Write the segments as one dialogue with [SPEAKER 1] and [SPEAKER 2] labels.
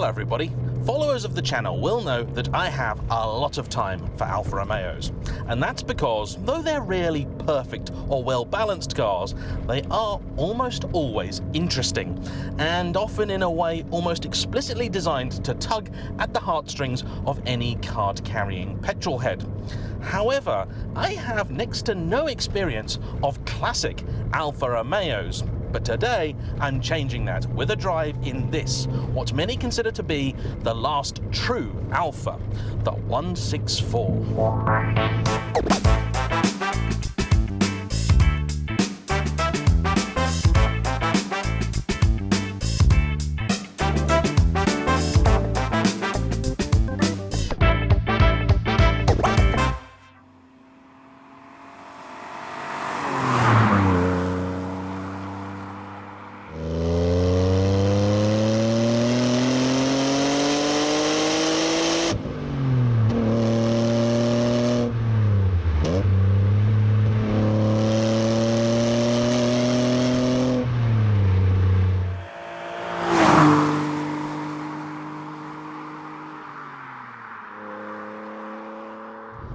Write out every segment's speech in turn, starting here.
[SPEAKER 1] Hello everybody. Followers of the channel will know that I have a lot of time for Alfa Romeos, and that's because though they're rarely perfect or well-balanced cars, they are almost always interesting, and often in a way almost explicitly designed to tug at the heartstrings of any card-carrying petrolhead. However, I have next to no experience of classic Alfa Romeos. But today, I'm changing that with a drive in this, what many consider to be the last true Alfa, the 164.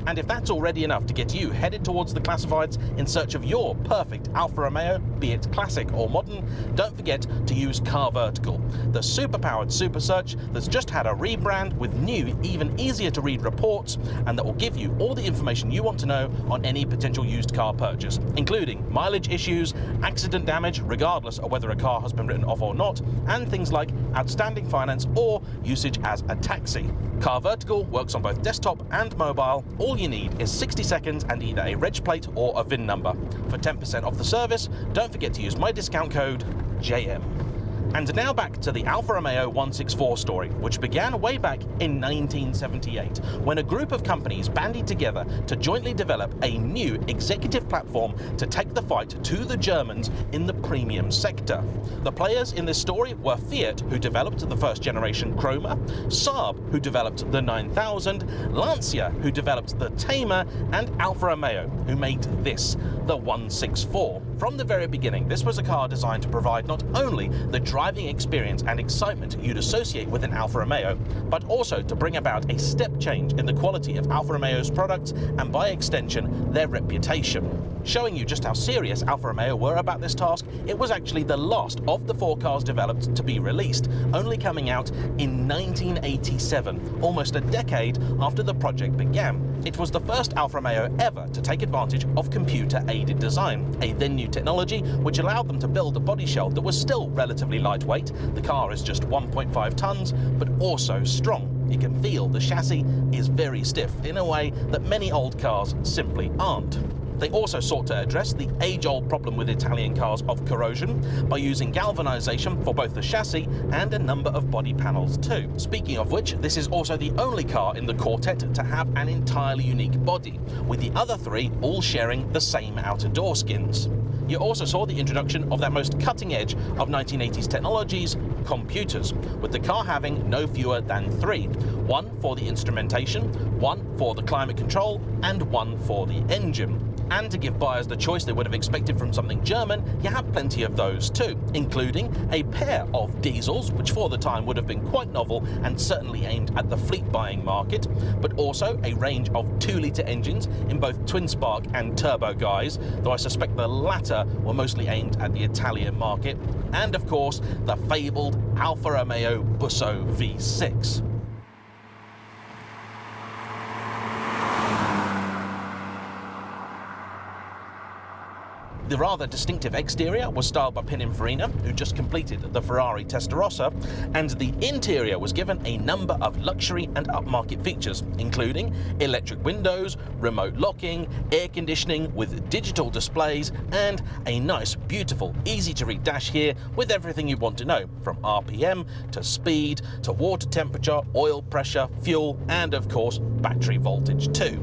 [SPEAKER 1] And if that's already enough to get you headed towards the classifieds in search of your perfect Alfa Romeo, be it classic or modern, don't forget to use CarVertical, the super-powered super search that's just had a rebrand with new, even easier to read reports, and that will give you all the information you want to know on any potential used car purchase, including mileage issues, accident damage, regardless of whether a car has been written off or not, and things like outstanding finance or usage as a taxi. CarVertical works on both desktop and mobile. All you need is 60 seconds and either a reg plate or a VIN number. For 10% off the service, don't forget to use my discount code JAYEMM. And now back to the Alfa Romeo 164 story, which began way back in 1978, when a group of companies bandied together to jointly develop a new executive platform to take the fight to the Germans in the premium sector. The players in this story were Fiat, who developed the first generation Chroma, Saab, who developed the 9000, Lancia, who developed the Tamer, and Alfa Romeo, who made this, the 164. From the very beginning, this was a car designed to provide not only the driving experience and excitement you'd associate with an Alfa Romeo, but also to bring about a step change in the quality of Alfa Romeo's products and, by extension, their reputation. Showing you just how serious Alfa Romeo were about this task, it was actually the last of the 4 cars developed to be released, only coming out in 1987, almost a decade after the project began. It was the first Alfa Romeo ever to take advantage of computer-aided design, a then new technology which allowed them to build a body shell that was still relatively lightweight. The car is just 1.5 tons, but also strong. You can feel the chassis is very stiff in a way that many old cars simply aren't. They also sought to address the age-old problem with Italian cars of corrosion by using galvanization for both the chassis and a number of body panels too. Speaking of which, this is also the only car in the quartet to have an entirely unique body, with the other 3 all sharing the same outer door skins. You also saw the introduction of that most cutting edge of 1980s technologies, computers, with the car having no fewer than 3. 1 for the instrumentation, 1 for the climate control, and 1 for the engine. And to give buyers the choice they would have expected from something German, you have plenty of those too, including a pair of diesels, which for the time would have been quite novel and certainly aimed at the fleet buying market, but also a range of 2-litre engines in both twin-spark and turbo guise, though I suspect the latter were mostly aimed at the Italian market, and of course the fabled Alfa Romeo Busso V6. The rather distinctive exterior was styled by Pininfarina, who just completed the Ferrari Testarossa, and the interior was given a number of luxury and upmarket features, including electric windows, remote locking, air conditioning with digital displays, and a nice, beautiful, easy-to-read dash here with everything you want to know, from RPM to speed to water temperature, oil pressure, fuel, and of course, battery voltage too.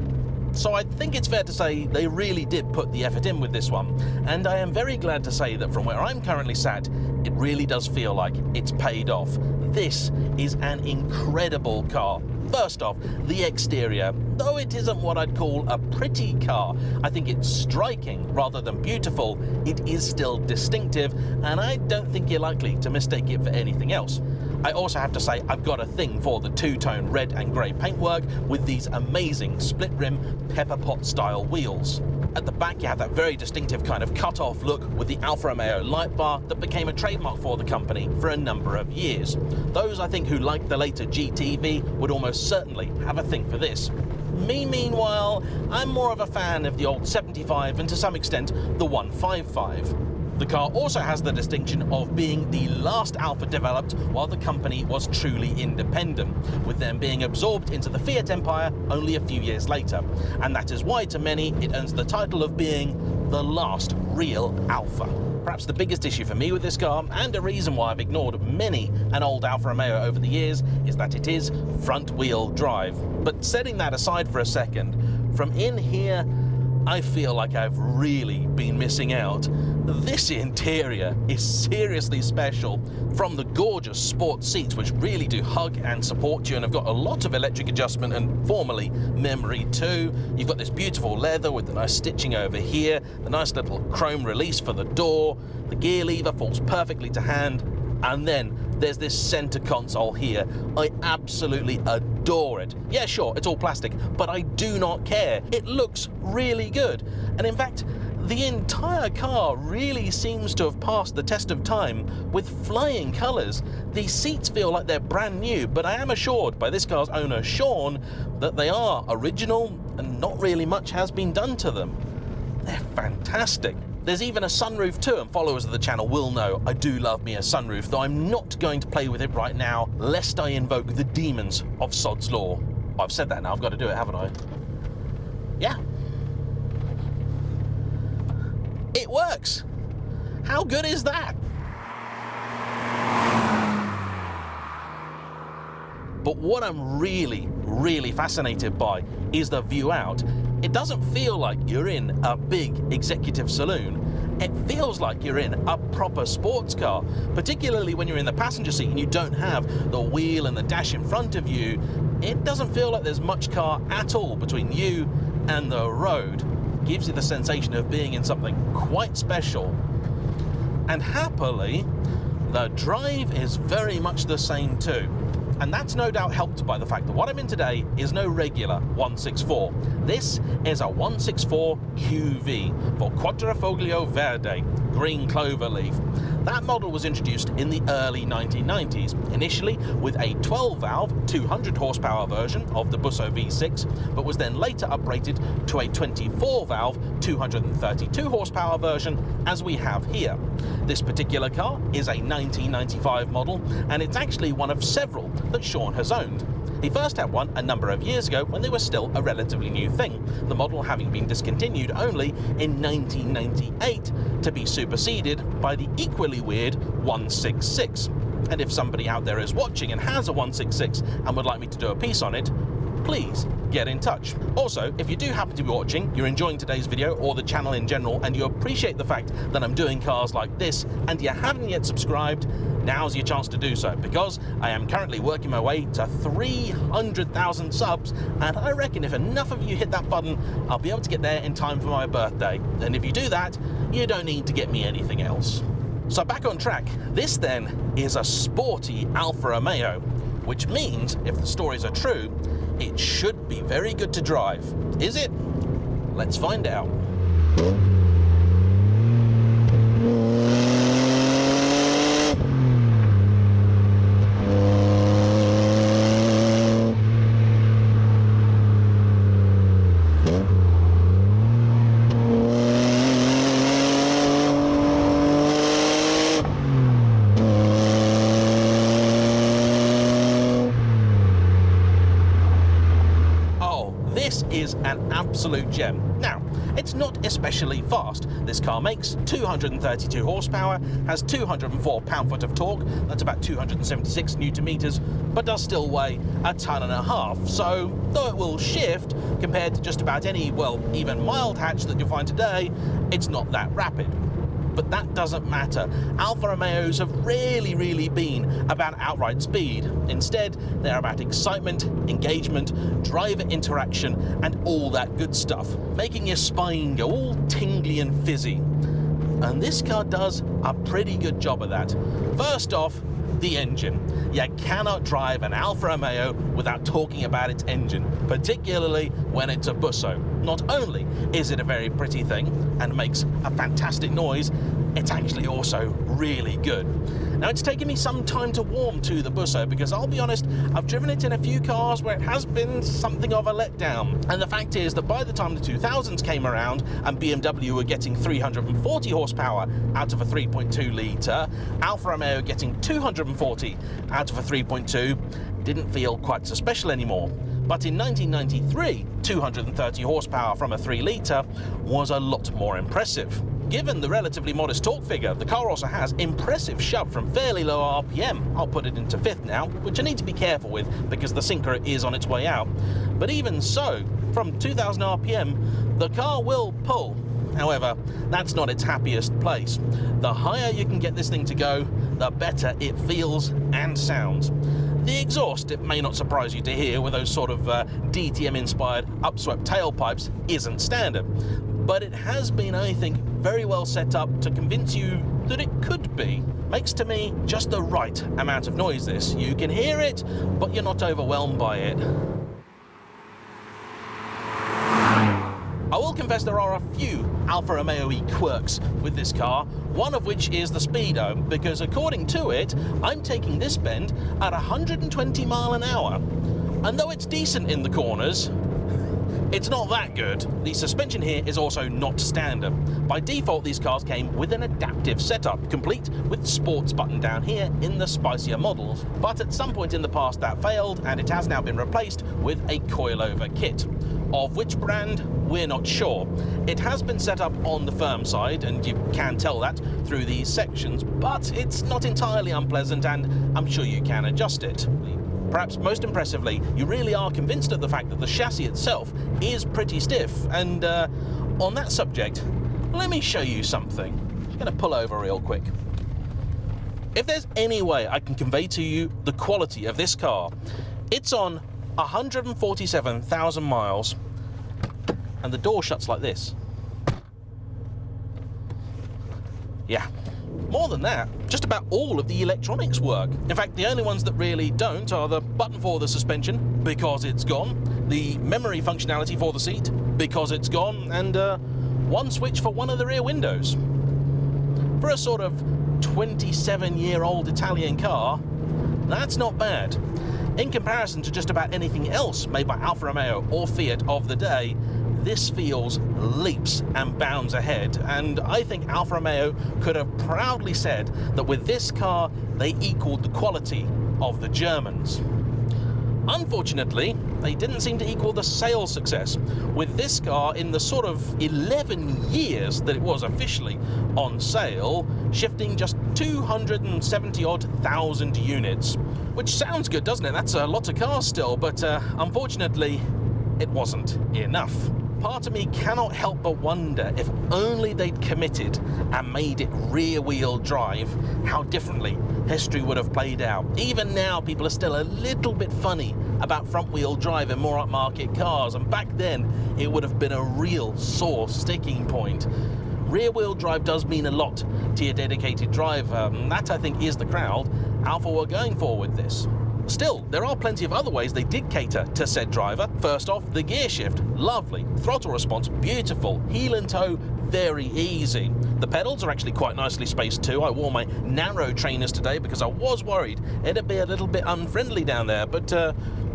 [SPEAKER 1] So I think it's fair to say they really did put the effort in with this one, and I am very glad to say that from where I'm currently sat, it really does feel like it's paid off. This is an incredible car. First off, the exterior. Though it isn't what I'd call a pretty car, I think it's striking rather than beautiful. It is still distinctive, and I don't think you're likely to mistake it for anything else. I also have to say I've got a thing for the two-tone red and grey paintwork with these amazing split-rim pepper pot style wheels. At the back you have that very distinctive kind of cut-off look with the Alfa Romeo light bar that became a trademark for the company for a number of years. Those, I think, who liked the later GTV would almost certainly have a thing for this. Me, meanwhile, I'm more of a fan of the old 75 and to some extent the 155. The car also has the distinction of being the last Alfa developed while the company was truly independent, with them being absorbed into the Fiat empire only a few years later. And that is why, to many, it earns the title of being the last real Alfa. Perhaps the biggest issue for me with this car, and a reason why I've ignored many an old Alfa Romeo over the years, is that it is front-wheel drive. But setting that aside for a second, from in here, I feel like I've really been missing out. This interior is seriously special, from the gorgeous sport seats which really do hug and support you and have got a lot of electric adjustment and formerly memory too. You've got this beautiful leather with the nice stitching over here, the nice little chrome release for the door, the gear lever falls perfectly to hand, and then there's this center console here. I absolutely adore it. Yeah, sure, it's all plastic, but I do not care. It looks really good. And in fact, the entire car really seems to have passed the test of time with flying colours. These seats feel like they're brand new, but I am assured by this car's owner, Sean, that they are original and not really much has been done to them. They're fantastic. There's even a sunroof too, and followers of the channel will know I do love me a sunroof, though I'm not going to play with it right now, lest I invoke the demons of Sod's Law. I've said that now, I've got to do it, haven't I? Yeah. It works! How good is that? But what I'm really fascinated by is the view out. It doesn't feel like you're in a big executive saloon. It feels like you're in a proper sports car, particularly when you're in the passenger seat and you don't have the wheel and the dash in front of you. It doesn't feel like there's much car at all between you and the road. It gives you the sensation of being in something quite special. And happily, the drive is very much the same too. And that's no doubt helped by the fact that what I'm in today is no regular 164. This is a 164 QV for Quadrifoglio Verde, green clover leaf. That model was introduced in the early 1990s, initially with a 12-valve, 200 horsepower version of the Busso V6, but was then later upgraded to a 24-valve, 232 horsepower version, as we have here. This particular car is a 1995 model, and it's actually one of several that Sean has owned. He first had one a number of years ago when they were still a relatively new thing, the model having been discontinued only in 1998 to be superseded by the equally weird 166. And if somebody out there is watching and has a 166 and would like me to do a piece on it, please get in touch. Also, if you do happen to be watching, you're enjoying today's video or the channel in general, and you appreciate the fact that I'm doing cars like this and you haven't yet subscribed, now's your chance to do so, because I am currently working my way to 300,000 subs, and I reckon if enough of you hit that button, I'll be able to get there in time for my birthday. And if you do that, you don't need to get me anything else. So back on track, this then is a sporty Alfa Romeo, which means, if the stories are true, it should be very good to drive. Is it? Let's find out. This is an absolute gem. Now, it's not especially fast. This car makes 232 horsepower, has 204 pound-foot of torque, that's about 276 newton-meters, but does still weigh a ton and a half. So, though it will shift compared to just about any, well, even mild hatch that you'll find today, it's not that rapid. But that doesn't matter. Alfa Romeos have really been about outright speed. Instead, they're about excitement, engagement, driver interaction, and all that good stuff, making your spine go all tingly and fizzy. And this car does a pretty good job of that. First off, the engine. you cannot drive an Alfa Romeo without talking about its engine, particularly when it's a busso. Not only is it a very pretty thing and makes a fantastic noise, it's actually also really good. Now, it's taken me some time to warm to the busso because I'll be honest, I've driven it in a few cars where it has been something of a letdown. And the fact is that by the time the 2000s came around and BMW were getting 340 horsepower out of a 3.2 litre, Alfa Romeo getting 240 out of a 3.2 didn't feel quite so special anymore. But in 1993, 230 horsepower from a 3 litre was a lot more impressive. Given the relatively modest torque figure, the car also has impressive shove from fairly low RPM. I'll put it into 5th now, which I need to be careful with because the sinker is on its way out. But even so, from 2000 RPM, the car will pull. However, that's not its happiest place. The higher you can get this thing to go, the better it feels and sounds. The exhaust, it may not surprise you to hear, with those sort of DTM-inspired upswept tailpipes, isn't standard. But it has been, I think, very well set up to convince you that it could be. Makes to me just the right amount of noise, this. You can hear it, but you're not overwhelmed by it. I will confess there are a few Alfa Romeo-y quirks with this car, one of which is the speedo, because according to it, I'm taking this bend at 120 mile an hour. And though it's decent in the corners, it's not that good. The suspension here is also not standard. By default, these cars came with an adaptive setup, complete with sports button down here in the spicier models. But at some point in the past that failed, and it has now been replaced with a coilover kit. Of which brand, we're not sure. It has been set up on the firm side, and you can tell that through these sections, but it's not entirely unpleasant, and I'm sure you can adjust it. Perhaps most impressively, you really are convinced of the fact that the chassis itself is pretty stiff, and on that subject, let me show you something. I'm going to pull over real quick. If there's any way I can convey to you the quality of this car, it's on 147,000 miles, and the door shuts like this. Yeah. More than that, just about all of the electronics work. In fact, the only ones that really don't are the button for the suspension, because it's gone, the memory functionality for the seat, because it's gone, and one switch for one of the rear windows. For a sort of 27-year-old Italian car, that's not bad. In comparison to just about anything else made by Alfa Romeo or Fiat of the day, this feels leaps and bounds ahead, and I think Alfa Romeo could have proudly said that with this car they equaled the quality of the Germans. Unfortunately, they didn't seem to equal the sales success, with this car in the sort of 11 years that it was officially on sale, shifting just 270-odd thousand units. Which sounds good, doesn't it? That's a lot of cars still, but unfortunately, it wasn't enough. Part of me cannot help but wonder if only they'd committed and made it rear-wheel drive, how differently history would have played out. Even now, people are still a little bit funny about front-wheel drive in more upmarket cars, and back then, it would have been a real sore sticking point. Rear-wheel drive does mean a lot to your dedicated driver, and that, I think, is the crowd Alfa were going for with this. Still, there are plenty of other ways they did cater to said driver. First off, the gear shift, lovely. Throttle response, beautiful. Heel and toe, very easy. The pedals are actually quite nicely spaced too. I wore my narrow trainers today because I was worried it'd be a little bit unfriendly down there, but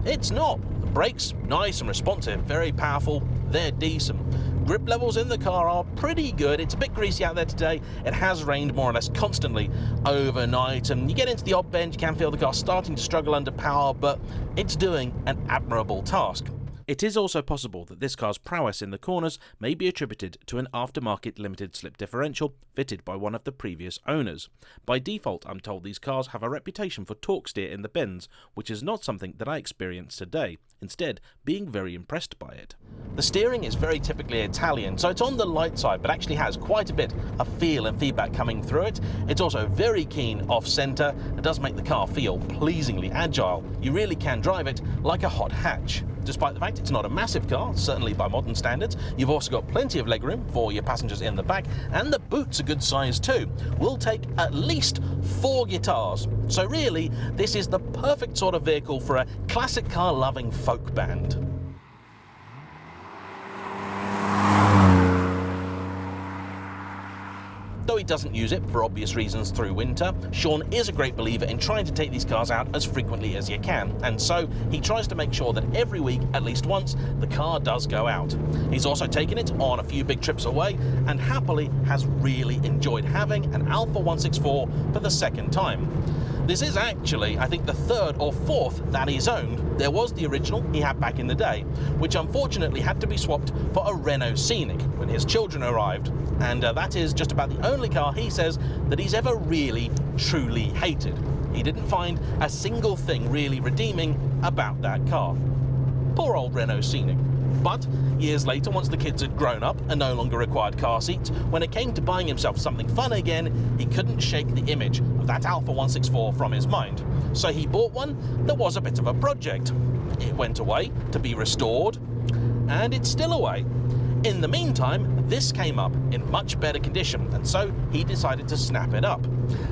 [SPEAKER 1] it's not. The brakes, nice and responsive, very powerful, they're decent. Grip levels in the car are pretty good. It's a bit greasy out there today. It has rained more or less constantly overnight, and you get into the odd bend, you can feel the car starting to struggle under power, but it's doing an admirable task. It is also possible that this car's prowess in the corners may be attributed to an aftermarket limited slip differential fitted by one of the previous owners. By default, I'm told these cars have a reputation for torque steer in the bends, which is not something that I experience today, instead being very impressed by it. The steering is very typically Italian, so it's on the light side, but actually has quite a bit of feel and feedback coming through it. It's also very keen off-centre. It does make the car feel pleasingly agile. You really can drive it like a hot hatch. despite the fact it's not a massive car, certainly by modern standards. You've also got plenty of legroom for your passengers in the back, and the boot's a good size too. Will take at least 4 guitars. So really, this is the perfect sort of vehicle for a classic car loving folk band. Though he doesn't use it for obvious reasons through winter, Sean is a great believer in trying to take these cars out as frequently as you can, and so he tries to make sure that every week, at least once, the car does go out. He's also taken it on a few big trips away and happily has really enjoyed having an Alfa 164 for the second time. This is actually, I think, the 3rd or 4th that he's owned. There was the original he had back in the day, which unfortunately had to be swapped for a Renault Scenic when his children arrived. And that is just about the only car he says that he's ever really, truly hated. He didn't find a single thing really redeeming about that car. Poor old Renault Scenic. But years later, once the kids had grown up and no longer required car seats, when it came to buying himself something fun again, he couldn't shake the image of that Alfa 164 from his mind. So he bought one that was a bit of a project. It went away to be restored, and it's still away. In the meantime, this came up in much better condition, and so he decided to snap it up.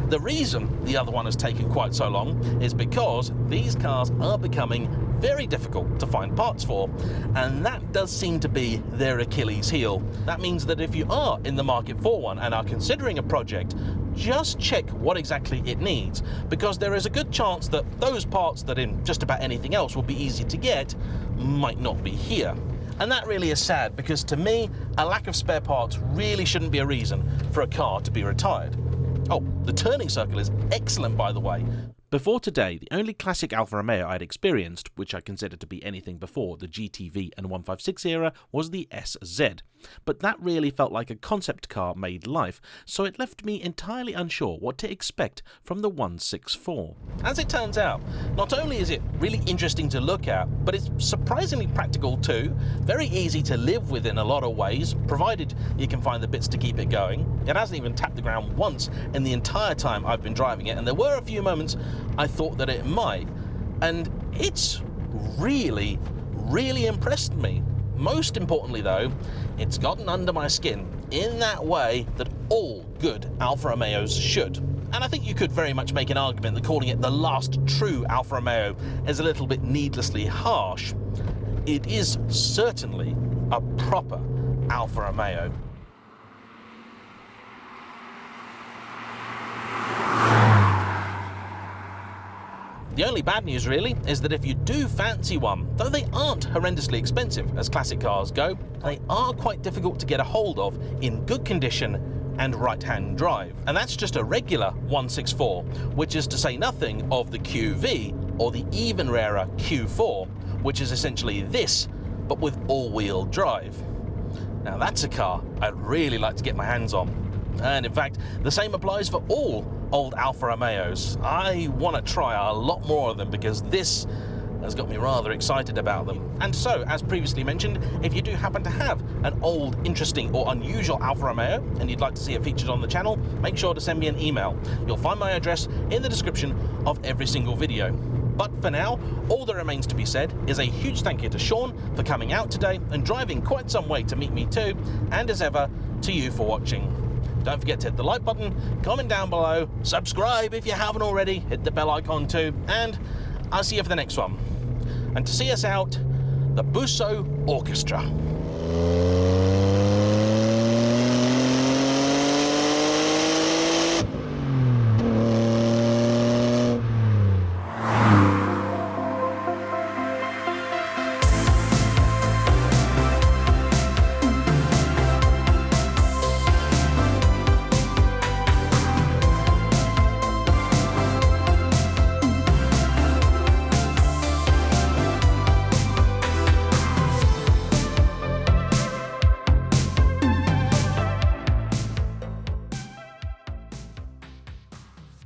[SPEAKER 1] The reason the other one has taken quite so long is because these cars are becoming very difficult to find parts for, and that does seem to be their Achilles heel. That means that if you are in the market for one and are considering a project, just check what exactly it needs, because there is a good chance that those parts that in just about anything else would be easy to get might not be here. And that really is sad, because to me, a lack of spare parts really shouldn't be a reason for a car to be retired. Oh, the turning circle is excellent, by the way. Before today, the only classic Alfa Romeo I'd experienced, which I consider to be anything before the GTV and 156 era, was the SZ. But that really felt like a concept car made life, so it left me entirely unsure what to expect from the 164. As it turns out, not only is it really interesting to look at, but it's surprisingly practical too, very easy to live with in a lot of ways, provided you can find the bits to keep it going. It hasn't even tapped the ground once in the entire time I've been driving it, and there were a few moments I thought that it might, and it's really, really impressed me. Most importantly though, it's gotten under my skin in that way that all good Alfa Romeos should. And I think you could very much make an argument that calling it the last true Alfa Romeo is a little bit needlessly harsh. It is certainly a proper Alfa Romeo. The only bad news really is that if you do fancy one, though they aren't horrendously expensive as classic cars go, they are quite difficult to get a hold of in good condition and right-hand drive. And that's just a regular 164, which is to say nothing of the QV or the even rarer Q4, which is essentially this, but with all-wheel drive. Now that's a car I'd really like to get my hands on. And in fact, the same applies for all old Alfa Romeos. I want to try a lot more of them because this has got me rather excited about them. And so, as previously mentioned, if you do happen to have an old, interesting or unusual Alfa Romeo and you'd like to see it featured on the channel, make sure to send me an email. You'll find my address in the description of every single video. But for now, all that remains to be said is a huge thank you to Sean for coming out today and driving quite some way to meet me too, and as ever, to you for watching. Don't forget to hit the like button, comment down below, subscribe if you haven't already, hit the bell icon too, and I'll see you for the next one. And to see us out, the Busso Orchestra.